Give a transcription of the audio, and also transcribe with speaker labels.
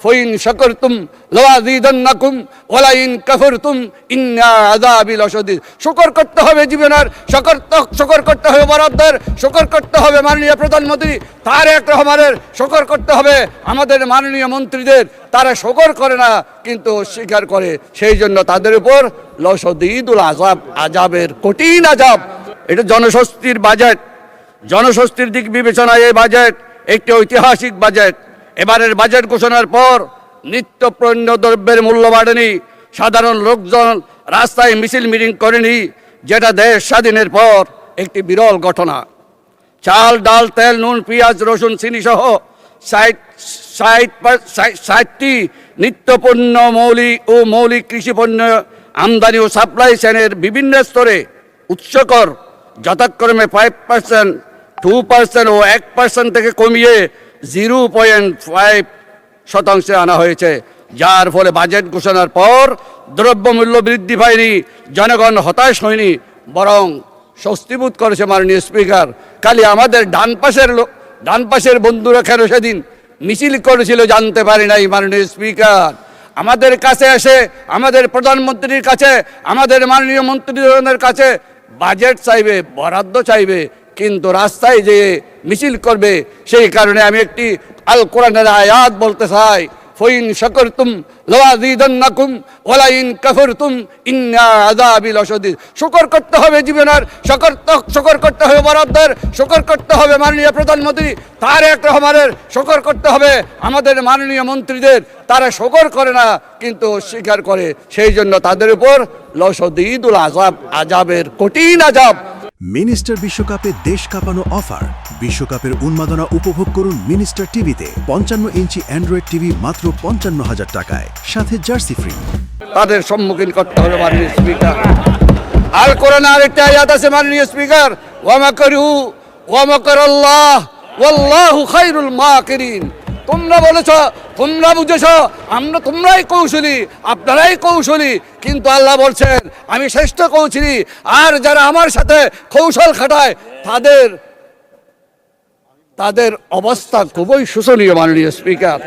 Speaker 1: Fine শাকারতুম লাযীদান্নাকুম ওয়া line কাফারতুম ইন্না আযাবি লাশাদীদ। শুকর করতে হবে জীবনের, শুকর করতে হবে বরাদ্দের, শুকর করতে হবে মাননীয় প্রধানমন্ত্রী তারেক রহমানের, শুকর করতে হবে আমাদের মাননীয় মন্ত্রীদের। তারা শুকর করে না কিন্তু অস্বীকার করে, সেই জন্য তাদের উপর লাশাদীদুল আযাব, আযাবের কঠিন আযাব। এটা জনস্বস্তির বাজেট, জনস্বস্তির দিক বিবেচনায় এই বাজেট একটি ঐতিহাসিক বাজেট। এবারের বাজেট ঘোষণার পর নিত্য পণ্য দ্রব্যের মূল্য বাড়েনি, সাধারণ লোকজন রাস্তায় মিছিল মিটিং করেনি, যেটা দেশ স্বাধীনের পর একটি বিরল ঘটনা। চাল, ডাল, তেল, নুন, পেঁয়াজ, রসুন, চিনি সহ 60টি নিত্যপণ্য মৌলিক কৃষি পণ্য আমদানি ও সাপ্লাই চেনের বিভিন্ন স্তরে উচ্চকর যথাক্রমে 5%, 2% ও 1% থেকে কমিয়ে 0.5% আনা হয়েছে, যার ফলে বাজেট ঘোষণার পর দ্রব্যমূল্য বৃদ্ধি পায়নি, জনগণ হতাশ হয়নি, বরং স্বস্তিবোধ করেছে। মাননীয় স্পিকার, খালি আমাদের ডান পাশের বন্ধুরা কেন সেদিন মিছিল করেছিল জানতে পারি নাই। মাননীয় স্পিকার, আমাদের কাছে এসে আমাদের প্রধানমন্ত্রীর কাছে, আমাদের মাননীয় মন্ত্রীদের কাছে বাজেট চাইবে, বরাদ্দ চাইবে, কিন্তু রাস্তায় যেয়ে মিছিল করবে। সেই কারণে আমি একটি আল কোরআনের আয়াত বলতে চাই, ফাইন শাকারতুম লাযীদান্নাকুম ওয়া লাইন কাফারতুম ইন্না আযাবি লাশাদীদ। শুকর করতে হবে জীবনের, শুকর করতে হবে বরাদ্দের, শুকর করতে হবে মাননীয় প্রধানমন্ত্রী তারেক রহমানের, শুকর করতে হবে আমাদের মাননীয় মন্ত্রীদের। তারা শুকর করে না কিন্তু অস্বীকার করে, সেই জন্য তাদের উপর লাশাদীদুল আযাব, আযাবের কঠিন আযাব।
Speaker 2: মিনিস্টার বিশ্বকাপে দেশ কাঁপানো অফার। বিশ্বকাপের উন্মাদনা উপভোগ করুন মিনিস্টার টিভিতে। 55 ইঞ্চি অ্যান্ড্রয়েড টিভি মাত্র 55,000 টাকায়, সাথে জার্সি ফ্রি।
Speaker 1: তাদের সম্মুখীন করতে হবে মাননীয় স্পিকার। আল কোরআনে আরেকটা আয়াত আছে মাননীয় স্পিকার, ওয়া মাকারু ওয়া মাকারাল্লাহ ওয়াল্লাহু খায়রুল মাকিরিন। তোমরা বলেছ, তোমরা বুঝেছ, তোমরাই কৌশলী, আপনারাই কৌশলী, কিন্তু আল্লাহ বলছেন আমি শ্রেষ্ঠ কৌশলী। আর যারা আমার সাথে কৌশল খাটায় তাদের অবস্থা খুবই শোচনীয়। মাননীয় স্পিকার,